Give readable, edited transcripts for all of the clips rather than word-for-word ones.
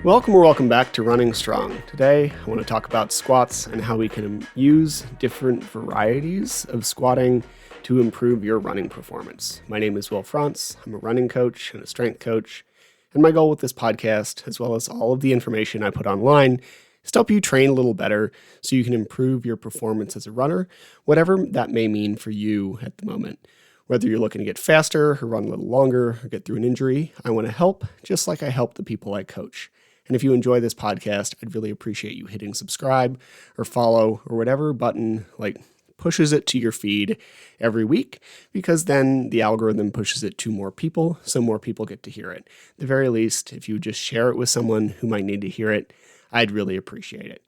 Welcome or welcome back to Running Strong. Today, I want to talk about squats and how we can use different varieties of squatting to improve your running performance. My name is Will Frantz. I'm a running coach and a strength coach. And my goal with this podcast, as well as all of the information I put online, is to help you train a little better so you can improve your performance as a runner, whatever that may mean for you at the moment. Whether you're looking to get faster or run a little longer or get through an injury, I want to help just like I help the people I coach. And if you enjoy this podcast, I'd really appreciate you hitting subscribe or follow or whatever button pushes it to your feed every week, because then the algorithm pushes it to more people, so more people get to hear it. At the very least, if you would just share it with someone who might need to hear it, I'd really appreciate it.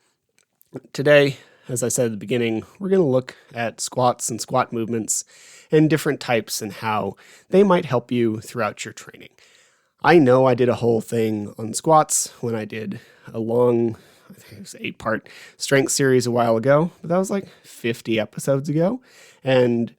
Today, as I said at the beginning, we're going to look at squats and squat movements and different types and how they might help you throughout your training. I know I did a whole thing on squats when I did a long, I think it was 8-part strength series a while ago, but that was like 50 episodes ago, and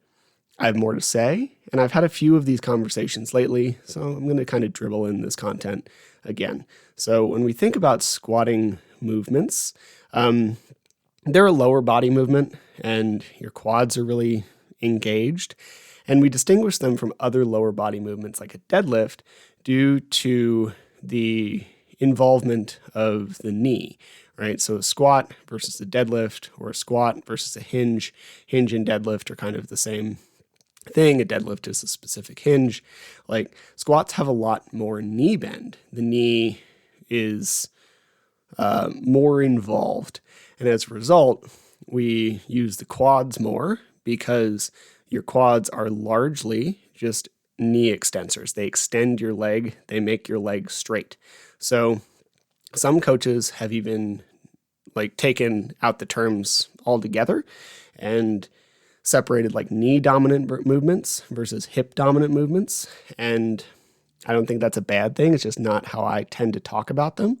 I have more to say, and I've had a few of these conversations lately, so I'm going to kind of dribble in this content again. So when we think about squatting movements, they're a lower body movement, and your quads are really engaged, and we distinguish them from other lower body movements like a deadlift due to the involvement of the knee, right? So a squat versus a deadlift, or a squat versus a hinge. Hinge and deadlift are kind of the same thing. A deadlift is a specific hinge. Like, squats have a lot more knee bend. The knee is more involved. And as a result, we use the quads more because your quads are largely just knee extensors. They extend your leg. They make your leg straight. So some coaches have even taken out the terms altogether and separated knee dominant movements versus hip dominant movements. And I don't think that's a bad thing. It's just not how I tend to talk about them.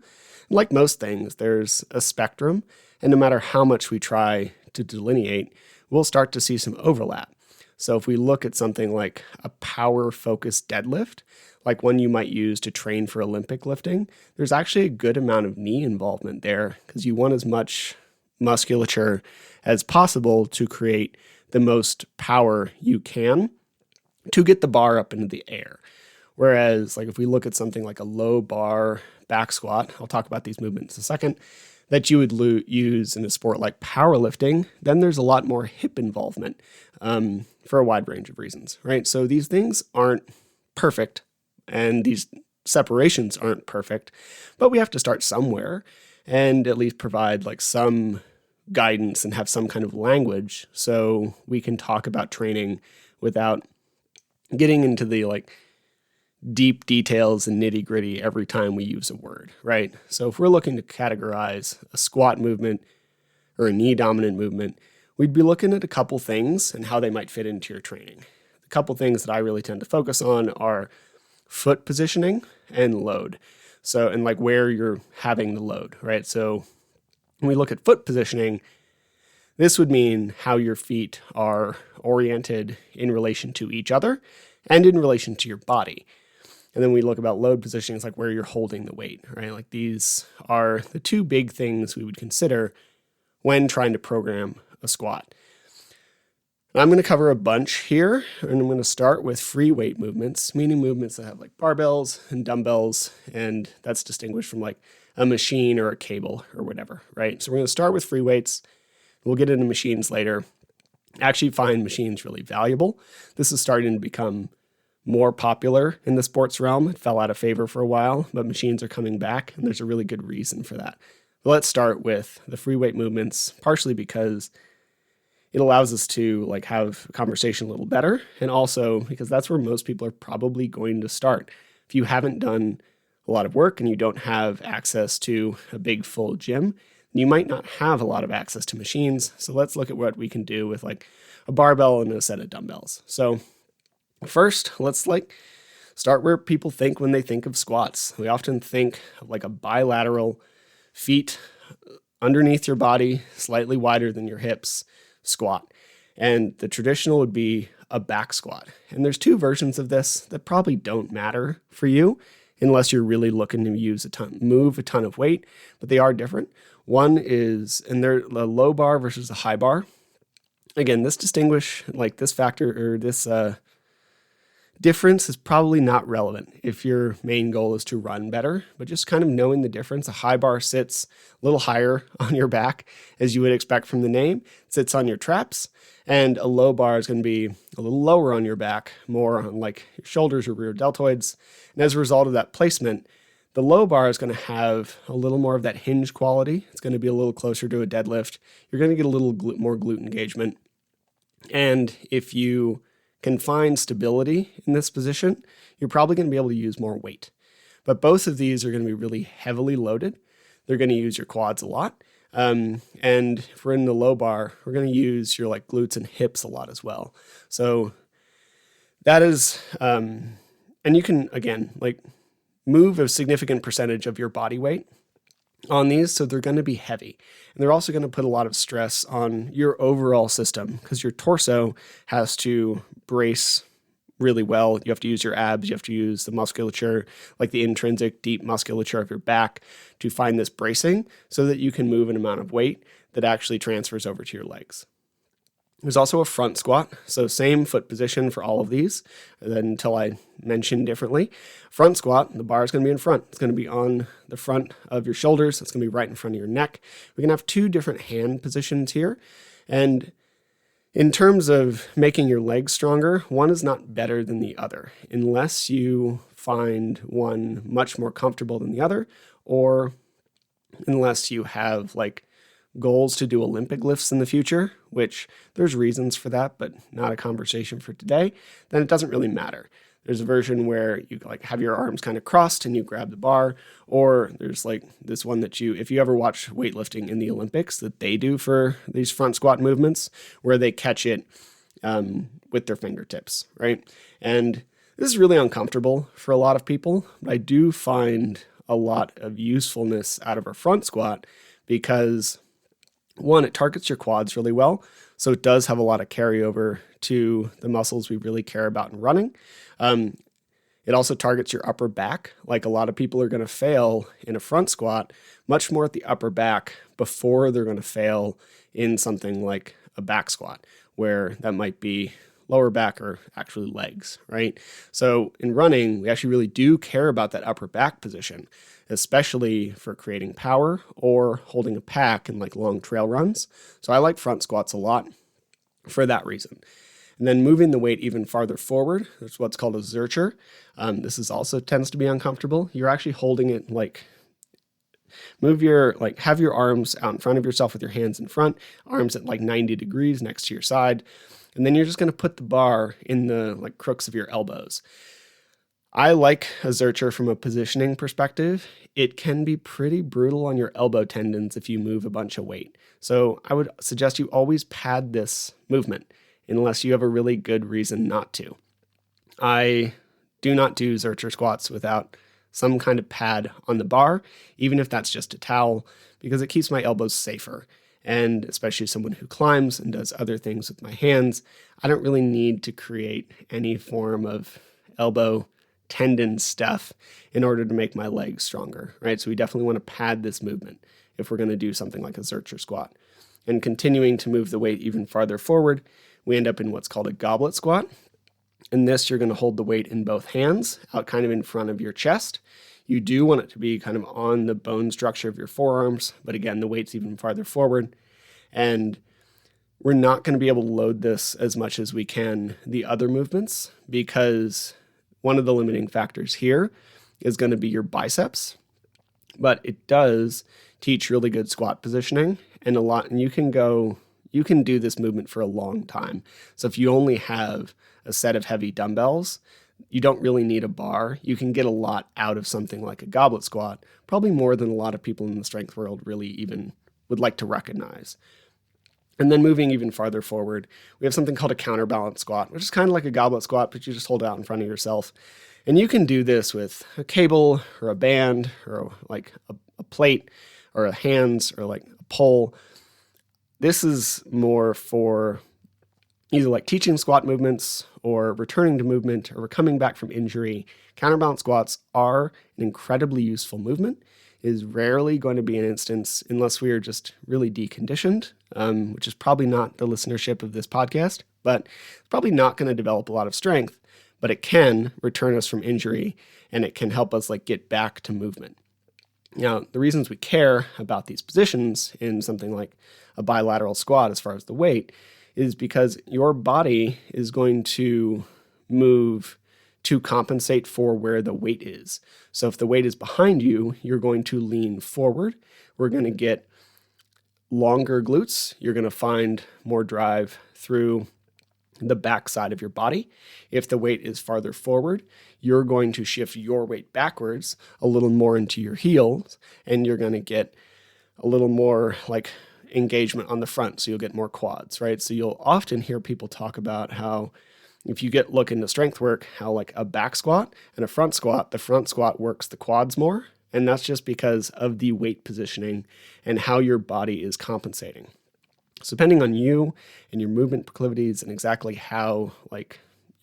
Like most things, there's a spectrum, and no matter how much we try to delineate, we'll start to see some overlap. So if we look at something like a power-focused deadlift, like one you might use to train for Olympic lifting, there's actually a good amount of knee involvement there because you want as much musculature as possible to create the most power you can to get the bar up into the air. Whereas if we look at something like a low bar back squat, I'll talk about these movements in a second, that you would use in a sport like powerlifting, then there's a lot more hip involvement for a wide range of reasons, right? So these things aren't perfect, and these separations aren't perfect, but we have to start somewhere and at least provide some guidance and have some kind of language so we can talk about training without getting into the deep details and nitty gritty every time we use a word, right? So if we're looking to categorize a squat movement or a knee dominant movement, we'd be looking at a couple things and how they might fit into your training. The couple things that I really tend to focus on are foot positioning and load. So, and where you're having the load, right? So when we look at foot positioning, this would mean how your feet are oriented in relation to each other and in relation to your body. And then we look about load positioning, it's where you're holding the weight, right? These are the two big things we would consider when trying to program a squat. And I'm going to cover a bunch here, and I'm going to start with free weight movements, meaning movements that have barbells and dumbbells, and that's distinguished from a machine or a cable or whatever, right? So we're going to start with free weights. We'll get into machines later. I actually find machines really valuable. This is starting to become more popular in the sports realm. It fell out of favor for a while, but machines are coming back, and there's a really good reason for that. But let's start with the free weight movements, partially because it allows us to have a conversation a little better, and also because that's where most people are probably going to start. If you haven't done a lot of work and you don't have access to a big full gym, you might not have a lot of access to machines. So let's look at what we can do with a barbell and a set of dumbbells. So first, let's start where people think when they think of squats. We often think of a bilateral feet underneath your body, slightly wider than your hips squat. And the traditional would be a back squat. And there's two versions of this that probably don't matter for you. unless you're really looking to move a ton of weight, but they are different. One is, and they're a low bar versus a high bar. Again, this difference is probably not relevant if your main goal is to run better, but just kind of knowing the difference. A high bar sits a little higher on your back, as you would expect from the name. It sits on your traps, and a low bar is going to be a little lower on your back, more on like your shoulders or rear deltoids. And as a result of that placement, the low bar is going to have a little more of that hinge quality. It's going to be a little closer to a deadlift. You're going to get a little more glute engagement. And if you can find stability in this position, you're probably going to be able to use more weight. But both of these are going to be really heavily loaded. They're going to use your quads a lot. And if we're in the low bar, we're going to use your like glutes and hips a lot as well. So that is, and you can, again, like move a significant percentage of your body weight on these, so they're going to be heavy. And they're also going to put a lot of stress on your overall system because your torso has to brace really well. You have to use your abs, you have to use the musculature, like the intrinsic deep musculature of your back to find this bracing so that you can move an amount of weight that actually transfers over to your legs. There's also a front squat, so same foot position for all of these until I mention differently. Front squat, the bar is going to be in front. It's going to be on the front of your shoulders. It's going to be right in front of your neck. We can have two different hand positions here. And in terms of making your legs stronger, one is not better than the other unless you find one much more comfortable than the other, or unless you have like goals to do Olympic lifts in the future, which there's reasons for that, but not a conversation for today, then it doesn't really matter. There's a version where you like have your arms kind of crossed and you grab the bar, or there's like this one that if you ever watch weightlifting in the Olympics that they do for these front squat movements where they catch it with their fingertips, right? And this is really uncomfortable for a lot of people, but I do find a lot of usefulness out of a front squat because one, it targets your quads really well, so it does have a lot of carryover to the muscles we really care about in running. It also targets your upper back. Like a lot of people are going to fail in a front squat much more at the upper back before they're going to fail in something like a back squat, where that might be lower back or actually legs, right? So in running, we actually really do care about that upper back position, especially for creating power or holding a pack in like long trail runs. So I like front squats a lot for that reason. And then moving the weight even farther forward, there's what's called a zercher. This is also tends to be uncomfortable. You're actually holding it like, have your arms out in front of yourself with your hands in front, arms at like 90 degrees next to your side. And then you're just going to put the bar in the like crooks of your elbows. I like a zercher from a positioning perspective. It can be pretty brutal on your elbow tendons if you move a bunch of weight. So I would suggest you always pad this movement unless you have a really good reason not to. I do not do zercher squats without some kind of pad on the bar, even if that's just a towel, because it keeps my elbows safer. And especially someone who climbs and does other things with my hands, I don't really need to create any form of elbow tendon stuff in order to make my legs stronger, right? So we definitely want to pad this movement if we're going to do something like a zercher squat. And continuing to move the weight even farther forward, we end up in what's called a goblet squat. In this, you're going to hold the weight in both hands, out kind of in front of your chest. You do want it to be kind of on the bone structure of your forearms, but again, the weight's even farther forward. And we're not going to be able to load this as much as we can the other movements, because one of the limiting factors here is going to be your biceps. But it does teach really good squat positioning and you can do this movement for a long time. So if you only have a set of heavy dumbbells, you don't really need a bar. You can get a lot out of something like a goblet squat, probably more than a lot of people in the strength world really even would like to recognize. And then moving even farther forward, we have something called a counterbalance squat, which is kind of like a goblet squat, but you just hold it out in front of yourself. And you can do this with a cable or a band or like a plate or a hands or like a pole. This is more for either like teaching squat movements or returning to movement, or we're coming back from injury, counterbalance squats are an incredibly useful movement. It is rarely going to be an instance, unless we are just really deconditioned, which is probably not the listenership of this podcast, but it's probably not going to develop a lot of strength, but it can return us from injury, and it can help us get back to movement. Now, the reasons we care about these positions in something like a bilateral squat as far as the weight is because your body is going to move to compensate for where the weight is. So if the weight is behind you, you're going to lean forward. We're going to get longer glutes. You're going to find more drive through the back side of your body. If the weight is farther forward, you're going to shift your weight backwards a little more into your heels, and you're going to get a little more engagement on the front, so you'll get more quads, right? So you'll often hear people talk about how if you look into strength work, how a back squat and a front squat, the front squat works the quads more, and that's just because of the weight positioning and how your body is compensating. So depending on you and your movement proclivities and exactly how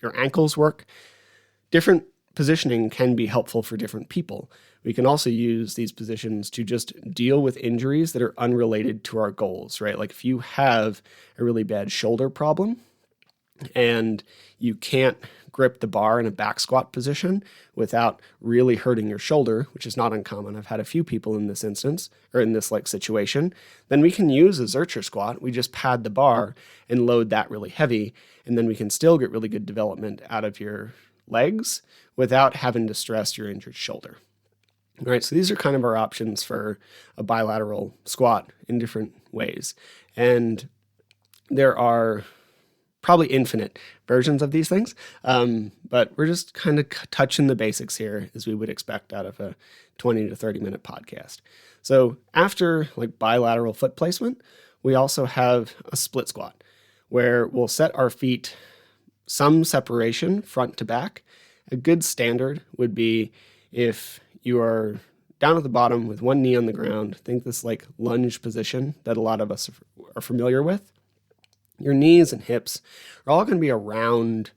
your ankles work, different positioning can be helpful for different people. We can also use these positions to just deal with injuries that are unrelated to our goals, right? If you have a really bad shoulder problem and you can't grip the bar in a back squat position without really hurting your shoulder, which is not uncommon. I've had a few people in this instance, or in this situation, then we can use a Zercher squat. We just pad the bar and load that really heavy, and then we can still get really good development out of your legs without having to stress your injured shoulder. All right, so these are kind of our options for a bilateral squat in different ways. And there are probably infinite versions of these things, but we're just kind of touching the basics here as we would expect out of a 20 to 30 minute podcast. So after bilateral foot placement, we also have a split squat where we'll set our feet some separation front to back. A good standard would be if you are down at the bottom with one knee on the ground, think this lunge position that a lot of us are familiar with. Your knees and hips are all going to be around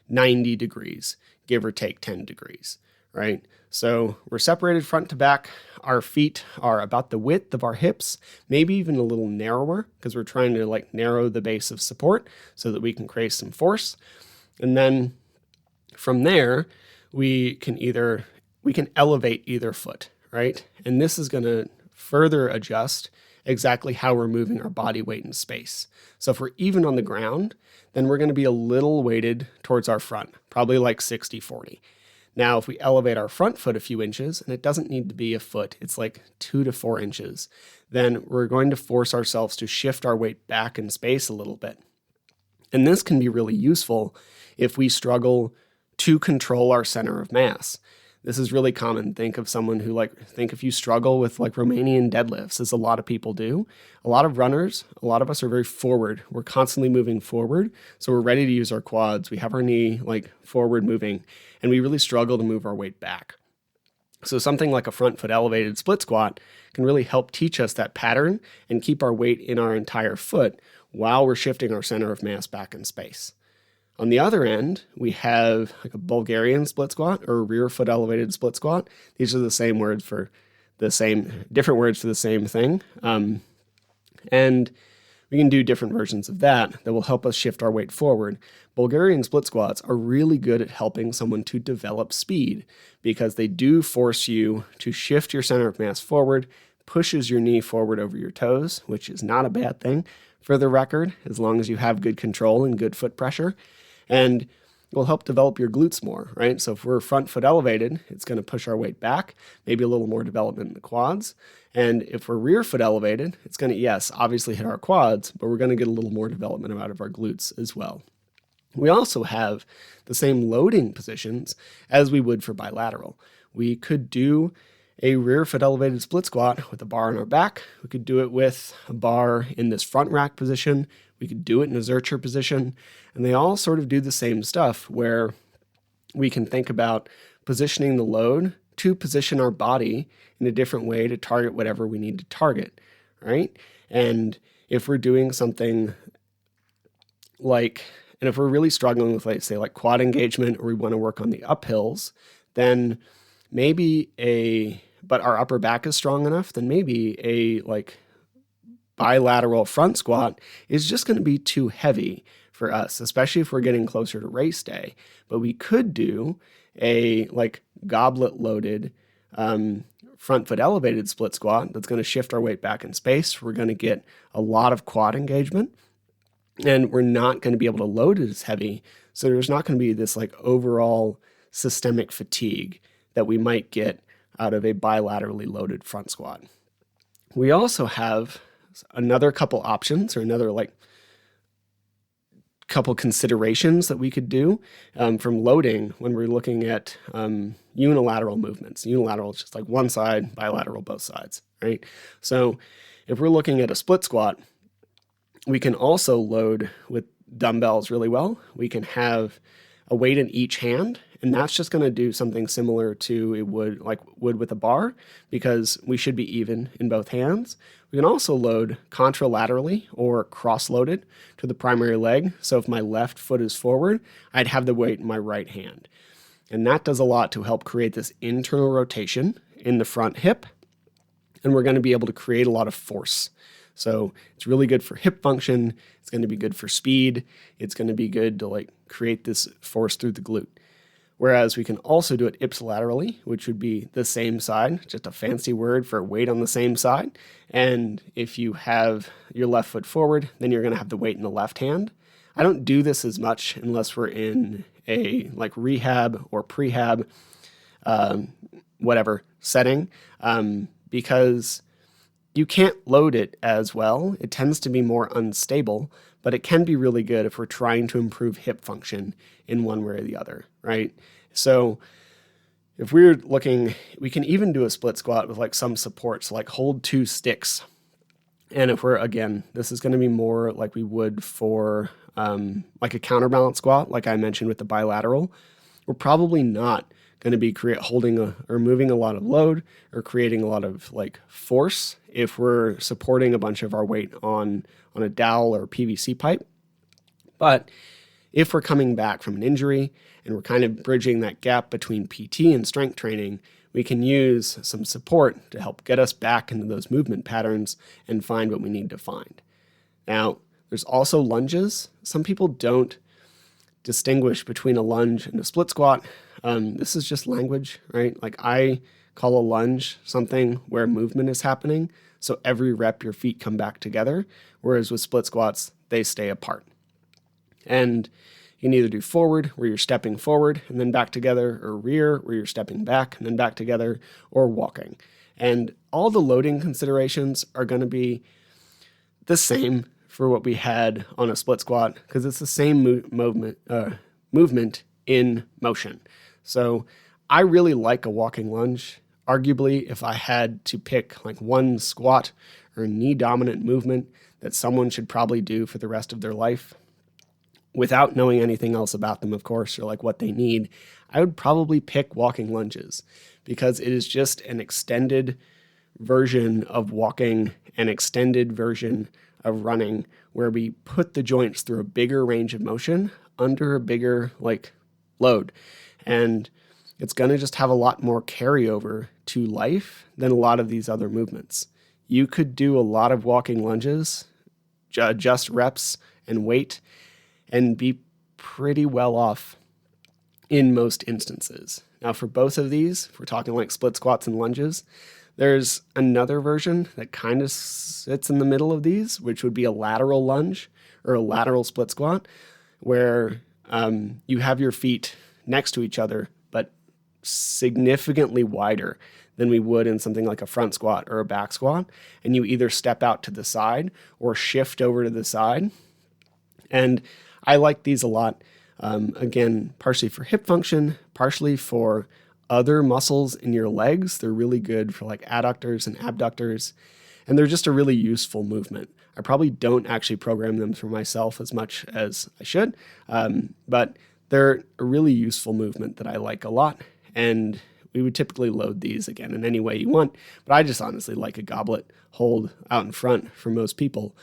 90 degrees, give or take 10 degrees, right? So we're separated front to back. Our feet are about the width of our hips, maybe even a little narrower because we're trying to narrow the base of support so that we can create some force. And then from there, we can elevate either foot, right? And this is going to further adjust exactly how we're moving our body weight in space. So if we're even on the ground, then we're going to be a little weighted towards our front, probably 60-40. Now, if we elevate our front foot a few inches, and it doesn't need to be a foot, it's 2 to 4 inches, then we're going to force ourselves to shift our weight back in space a little bit. And this can be really useful if we struggle to control our center of mass. This is really common. Think of someone who think if you struggle with Romanian deadlifts, as a lot of people do. A lot of runners, a lot of us are very forward. We're constantly moving forward. So we're ready to use our quads. We have our knee forward moving, and we really struggle to move our weight back. So something like a front foot elevated split squat can really help teach us that pattern and keep our weight in our entire foot while we're shifting our center of mass back in space. On the other end, we have a Bulgarian split squat or a rear foot elevated split squat. These are the same words for different words for the same thing. And we can do different versions of that will help us shift our weight forward. Bulgarian split squats are really good at helping someone to develop speed because they do force you to shift your center of mass forward, pushes your knee forward over your toes, which is not a bad thing for the record, as long as you have good control and good foot pressure. And it will help develop your glutes more, right? So if we're front foot elevated, it's going to push our weight back, maybe a little more development in the quads. And if we're rear foot elevated, it's going to, yes, obviously hit our quads, but we're going to get a little more development out of our glutes as well. We also have the same loading positions as we would for bilateral. We could do a rear foot elevated split squat with a bar on our back. We could do it with a bar in this front rack position. We could do it in a Zercher position. And they all sort of do the same stuff where we can think about positioning the load to position our body in a different way to target whatever we need to target, right? And if we're doing something like And if we're really struggling with, like, say, like quad engagement, or we want to work on the uphills, then but our upper back is strong enough, then maybe a like bilateral front squat is just going to be too heavy for us, especially if we're getting closer to race day. But we could do a like goblet loaded front foot elevated split squat that's going to shift our weight back in space. We're going to get a lot of quad engagement, and we're not going to be able to load it as heavy. So there's not going to be this like overall systemic fatigue that we might get out of a bilaterally loaded front squat. We also have another couple options, or another like couple considerations that we could do from loading when we're looking at unilateral movements. Unilateral is just like one side, bilateral both sides, right? So if we're looking at a split squat, we can also load with dumbbells really well. We can have a weight in each hand, and that's just going to do something similar to it would with a bar, because we should be even in both hands. We can also load contralaterally or cross-loaded to the primary leg. So if my left foot is forward, I'd have the weight in my right hand. And that does a lot to help create this internal rotation in the front hip, and we're going to be able to create a lot of force. So it's really good for hip function. It's going to be good for speed. It's going to be good to like create this force through the glute. Whereas we can also do it ipsilaterally, which would be the same side, just a fancy word for weight on the same side. And if you have your left foot forward, then you're going to have the weight in the left hand. I don't do this as much unless we're in a like rehab or prehab, whatever setting, because you can't load it as well. It tends to be more unstable, but it can be really good if we're trying to improve hip function in one way or the other, right? So if we're looking, we can even do a split squat with like some supports, like hold 2 sticks. And if we're, again, this is going to be more like we would for like a counterbalance squat, like I mentioned with the bilateral, we're probably not going to be holding or moving a lot of load or creating a lot of like force if we're supporting a bunch of our weight on a dowel or PVC pipe. But if we're coming back from an injury and we're kind of bridging that gap between PT and strength training, we can use some support to help get us back into those movement patterns and find what we need to find. Now, there's also lunges. Some people don't distinguish between a lunge and a split squat. This is just language, right? Like I call a lunge something where movement is happening. So every rep, your feet come back together. Whereas with split squats, they stay apart. And you can either do forward, where you're stepping forward and then back together, or rear, where you're stepping back and then back together, or walking. And all the loading considerations are going to be the same for what we had on a split squat, because it's the same movement in motion. So I really like a walking lunge. Arguably, if I had to pick like one squat or knee dominant movement that someone should probably do for the rest of their life, without knowing anything else about them, of course, or like what they need, I would probably pick walking lunges, because it is just an extended version of walking, an extended version of running, where we put the joints through a bigger range of motion under a bigger like load. And it's going to just have a lot more carryover to life than a lot of these other movements. You could do a lot of walking lunges, adjust reps and weight, and be pretty well off in most instances. Now, for both of these, if we're talking like split squats and lunges, there's another version that kind of sits in the middle of these, which would be a lateral lunge or a lateral split squat, where you have your feet next to each other, but significantly wider than we would in something like a front squat or a back squat. And you either step out to the side or shift over to the side. And I like these a lot. Again, partially for hip function, partially for other muscles in your legs. They're really good for like adductors and abductors, and they're just a really useful movement. I probably don't actually program them for myself as much as I should, but they're a really useful movement that I like a lot, and we would typically load these again in any way you want, but I just honestly like a goblet hold out in front for most people,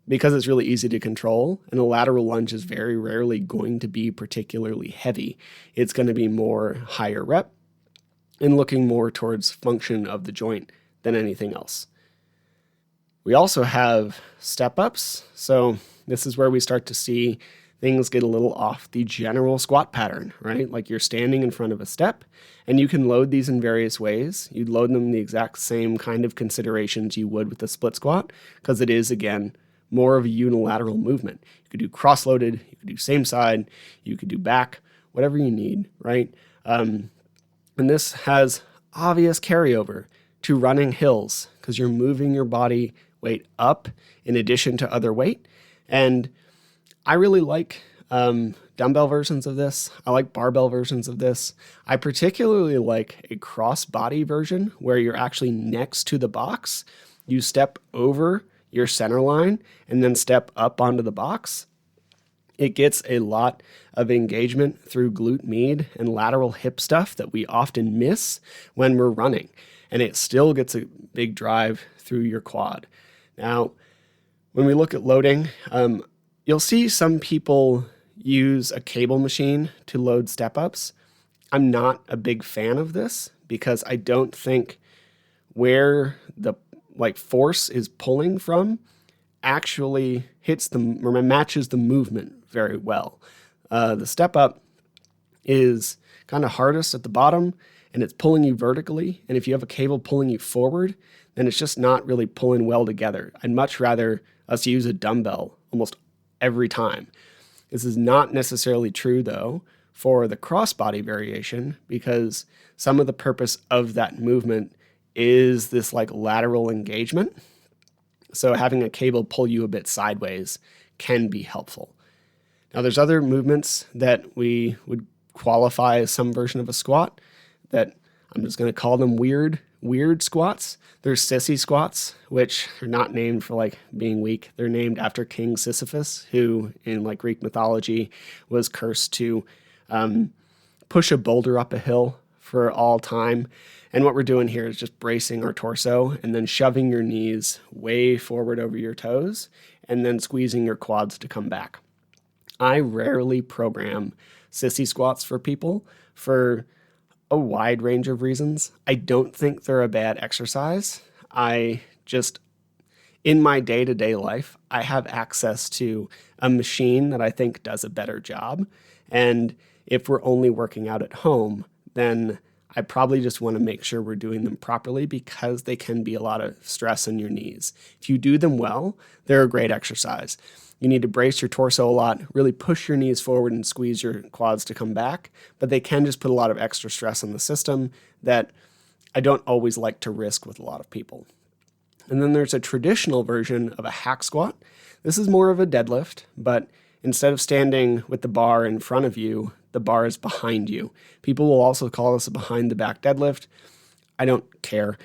because it's really easy to control, and a lateral lunge is very rarely going to be particularly heavy. It's going to be more higher rep and looking more towards function of the joint than anything else. We also have step-ups. So this is where we start to see things get a little off the general squat pattern, right? Like you're standing in front of a step, and you can load these in various ways. You'd load them the exact same kind of considerations you would with a split squat, because it is, again, more of a unilateral movement. You could do cross-loaded, you could do same side, you could do back, whatever you need, right? And this has obvious carryover to running hills, because you're moving your body weight up in addition to other weight. And I really like dumbbell versions of this. I like barbell versions of this. I particularly like a cross-body version where you're actually next to the box. You step over your center line and then step up onto the box. It gets a lot of engagement through glute med and lateral hip stuff that we often miss when we're running. And it still gets a big drive through your quad. Now, when we look at loading, you'll see some people use a cable machine to load step-ups. I'm not a big fan of this because I don't think where the force is pulling from actually hits the or matches the movement very well. The step up is kind of hardest at the bottom, and it's pulling you vertically. And if you have a cable pulling you forward, then it's just not really pulling well together. I'd much rather us use a dumbbell almost every time. This is not necessarily true, though, for the crossbody variation, because some of the purpose of that movement is this lateral engagement. So having a cable pull you a bit sideways can be helpful. Now, there's other movements that we would qualify as some version of a squat that I'm just going to call them weird squats. There's sissy squats, which are not named for being weak. They're named after King Sisyphus, who in Greek mythology was cursed to push a boulder up a hill for all time. And what we're doing here is just bracing our torso and then shoving your knees way forward over your toes and then squeezing your quads to come back. I rarely program sissy squats for people for a wide range of reasons. I don't think they're a bad exercise. In my day-to-day life, I have access to a machine that I think does a better job. And if we're only working out at home, then I probably just want to make sure we're doing them properly because they can be a lot of stress on your knees. If you do them well, they're a great exercise. You need to brace your torso a lot, really push your knees forward and squeeze your quads to come back, but they can just put a lot of extra stress on the system that I don't always like to risk with a lot of people. And then there's a traditional version of a hack squat. This is more of a deadlift, but instead of standing with the bar in front of you, the bar is behind you. People will also call this a behind the back deadlift. I don't care.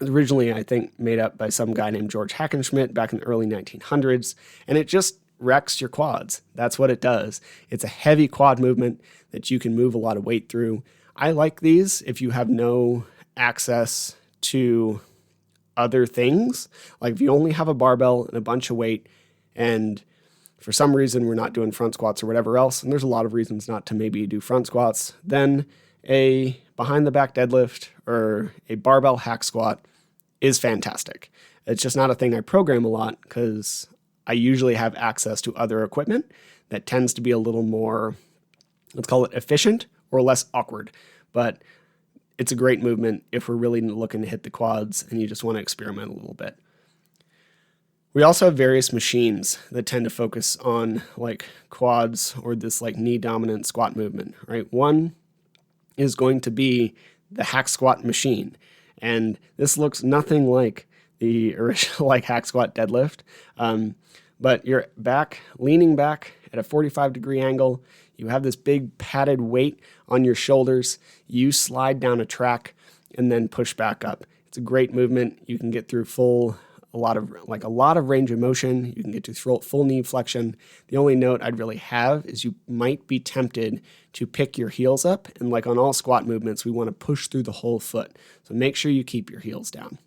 Originally, I think, made up by some guy named George Hackenschmidt back in the early 1900s, and it just wrecks your quads. That's what it does. It's a heavy quad movement that you can move a lot of weight through. I like these if you have no access to other things. Like if you only have a barbell and a bunch of weight, and for some reason we're not doing front squats or whatever else, and there's a lot of reasons not to maybe do front squats, then a behind the back deadlift or a barbell hack squat is fantastic. It's just not a thing I program a lot because I usually have access to other equipment that tends to be a little more, let's call it efficient or less awkward. But it's a great movement if we're really looking to hit the quads and you just want to experiment a little bit. We also have various machines that tend to focus on quads or this knee dominant squat movement, right? One is going to be the hack squat machine. And this looks nothing like the original hack squat deadlift. But you're leaning back at a 45-degree angle. You have this big padded weight on your shoulders. You slide down a track and then push back up. It's a great movement. You can get through a lot of range of motion. You can get to full knee flexion. The only note I'd really have is you might be tempted to pick your heels up. And on all squat movements, we want to push through the whole foot. So make sure you keep your heels down.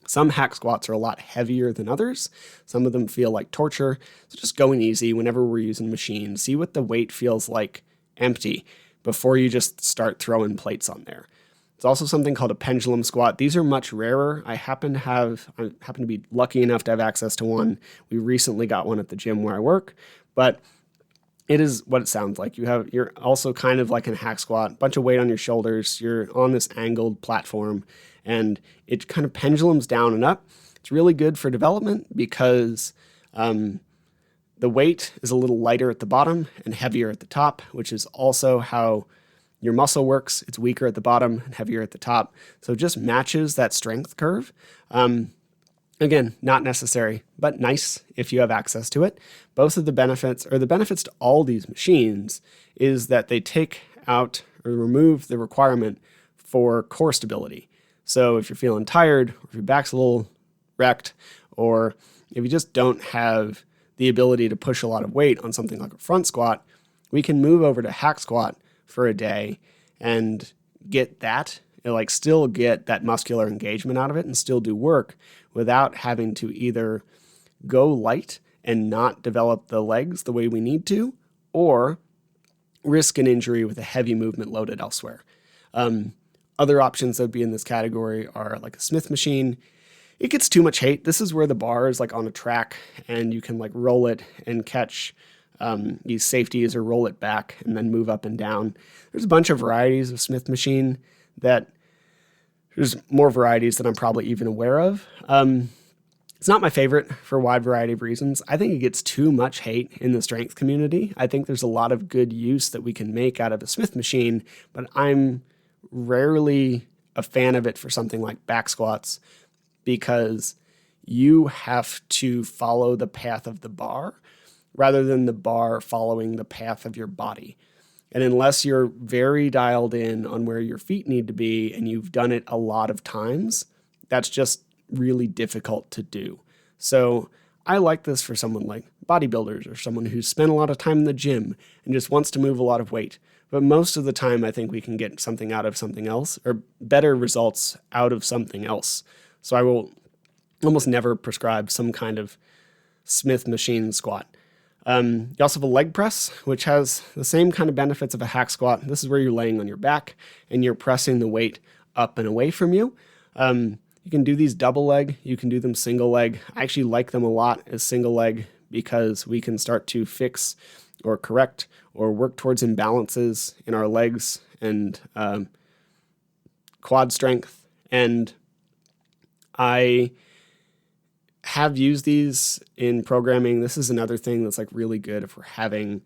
Some hack squats are a lot heavier than others. Some of them feel like torture. So just going easy whenever we're using machines. See what the weight feels like empty before you just start throwing plates on there. It's also something called a pendulum squat. These are much rarer. I happen to be lucky enough to have access to one. We recently got one at the gym where I work, but it is what it sounds like. You're also kind of like in a hack squat, bunch of weight on your shoulders. You're on this angled platform, and it kind of pendulums down and up. It's really good for development because the weight is a little lighter at the bottom and heavier at the top, which is also how your muscle works. It's weaker at the bottom and heavier at the top. So it just matches that strength curve. Again, not necessary, but nice if you have access to it. Both of the benefits to all these machines is that they take out or remove the requirement for core stability. So if you're feeling tired, or if your back's a little wrecked, or if you just don't have the ability to push a lot of weight on something like a front squat, we can move over to hack squat for a day and get that, still get that muscular engagement out of it and still do work without having to either go light and not develop the legs the way we need to, or risk an injury with a heavy movement loaded elsewhere. Other options that would be in this category are like a Smith machine. It gets too much hate. This is where the bar is like on a track and you can like roll it and catch these safeties or roll it back and then move up and down. There's a bunch of varieties of Smith machine there's more varieties than I'm probably even aware of. It's not my favorite for a wide variety of reasons. I think it gets too much hate in the strength community. I think there's a lot of good use that we can make out of a Smith machine, but I'm rarely a fan of it for something like back squats because you have to follow the path of the bar rather than the bar following the path of your body. And unless you're very dialed in on where your feet need to be and you've done it a lot of times, that's just really difficult to do. So I like this for someone like bodybuilders or someone who's spent a lot of time in the gym and just wants to move a lot of weight. But most of the time, I think we can get something out of something else or better results out of something else. So I will almost never prescribe some kind of Smith machine squat. You also have a leg press, which has the same kind of benefits of a hack squat. This is where you're laying on your back and you're pressing the weight up and away from you. You can do these double leg. You can do them single leg. I actually like them a lot as single leg because we can start to fix or correct or work towards imbalances in our legs and quad strength. And I have used these in programming. This is another thing that's like really good if we're having,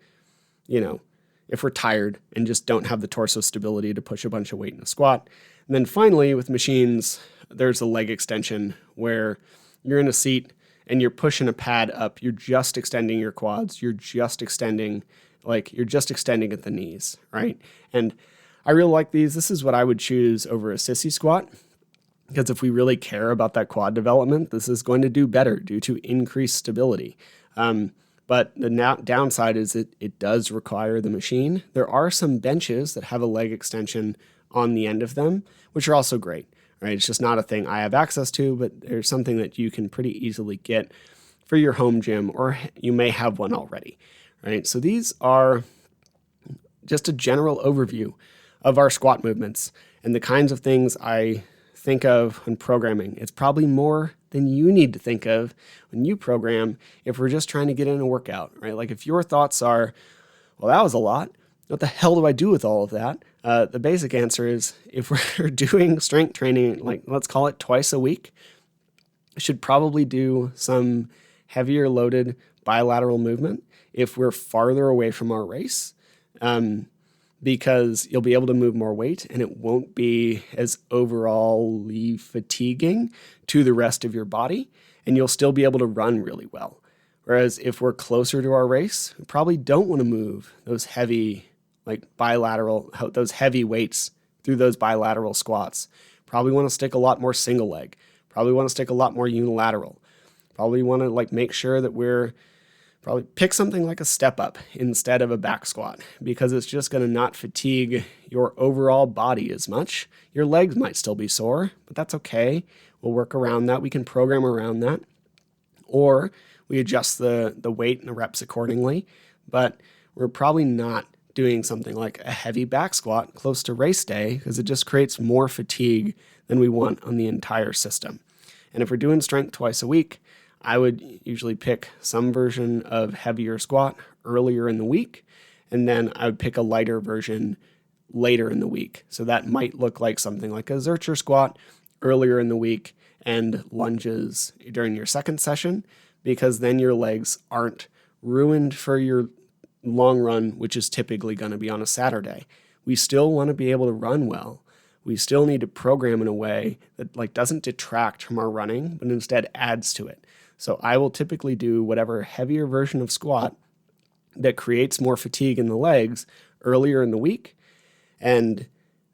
if we're tired and just don't have the torso stability to push a bunch of weight in a squat. And then finally with machines, there's a leg extension where you're in a seat and you're pushing a pad up. You're just extending your quads. You're just extending at the knees, right? And I really like these. This is what I would choose over a sissy squat. Because if we really care about that quad development, this is going to do better due to increased stability. But the downside is it does require the machine. There are some benches that have a leg extension on the end of them, which are also great. Right? It's just not a thing I have access to, but there's something that you can pretty easily get for your home gym, or you may have one already. Right? So these are just a general overview of our squat movements and the kinds of things I think of when programming. It's probably more than you need to think of when you program if we're just trying to get in a workout, right? Like if your thoughts are, well, that was a lot. What the hell do I do with all of that? The basic answer is if we're doing strength training, like let's call it twice a week, I should probably do some heavier loaded bilateral movement if we're farther away from our race. Because you'll be able to move more weight and it won't be as overall fatiguing to the rest of your body, and you'll still be able to run really well. Whereas if we're closer to our race, we probably don't want to move those heavy weights through those bilateral squats. Probably want to stick a lot more single leg. Probably want to stick a lot more unilateral. Probably want to make sure that we're Probably pick something like a step up instead of a back squat, because it's just going to not fatigue your overall body as much. Your legs might still be sore, but that's okay. We'll work around that. We can program around that. Or we adjust the weight and the reps accordingly. But we're probably not doing something like a heavy back squat close to race day, because it just creates more fatigue than we want on the entire system. And if we're doing strength twice a week, I would usually pick some version of heavier squat earlier in the week, and then I would pick a lighter version later in the week. So that might look like something like a Zercher squat earlier in the week and lunges during your second session, because then your legs aren't ruined for your long run, which is typically going to be on a Saturday. We still want to be able to run well. We still need to program in a way that doesn't detract from our running, but instead adds to it. So I will typically do whatever heavier version of squat that creates more fatigue in the legs earlier in the week. And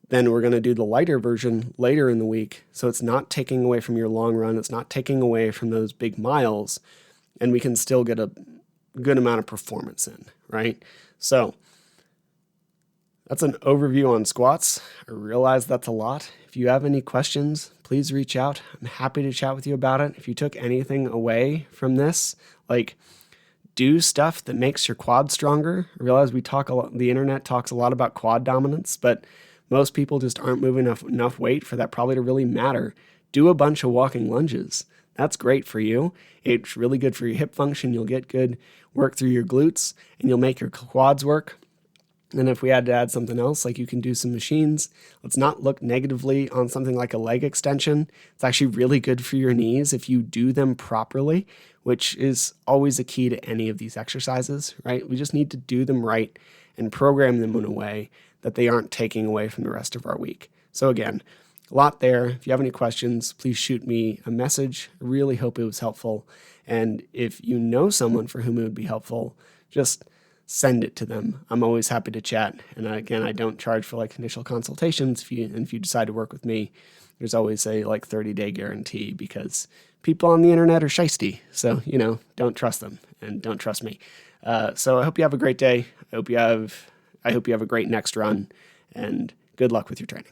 then we're going to do the lighter version later in the week. So it's not taking away from your long run. It's not taking away from those big miles. And we can still get a good amount of performance in, right? So that's an overview on squats. I realize that's a lot. If you have any questions, please reach out. I'm happy to chat with you about it. If you took anything away from this, do stuff that makes your quad stronger. I realize the internet talks a lot about quad dominance, but most people just aren't moving enough weight for that probably to really matter. Do a bunch of walking lunges. That's great for you. It's really good for your hip function. You'll get good work through your glutes, and you'll make your quads work. And if we had to add something else, you can do some machines. Let's not look negatively on something like a leg extension. It's actually really good for your knees if you do them properly, which is always a key to any of these exercises, right? We just need to do them right and program them in a way that they aren't taking away from the rest of our week. So again, a lot there. If you have any questions, please shoot me a message. I really hope it was helpful. And if you know someone for whom it would be helpful, just send it to them. I'm always happy to chat. And again, I don't charge for initial consultations. If you decide to work with me, there's always a 30-day guarantee, because people on the internet are shisty. So, don't trust them and don't trust me. So I hope you have a great day. I hope you have a great next run, and good luck with your training.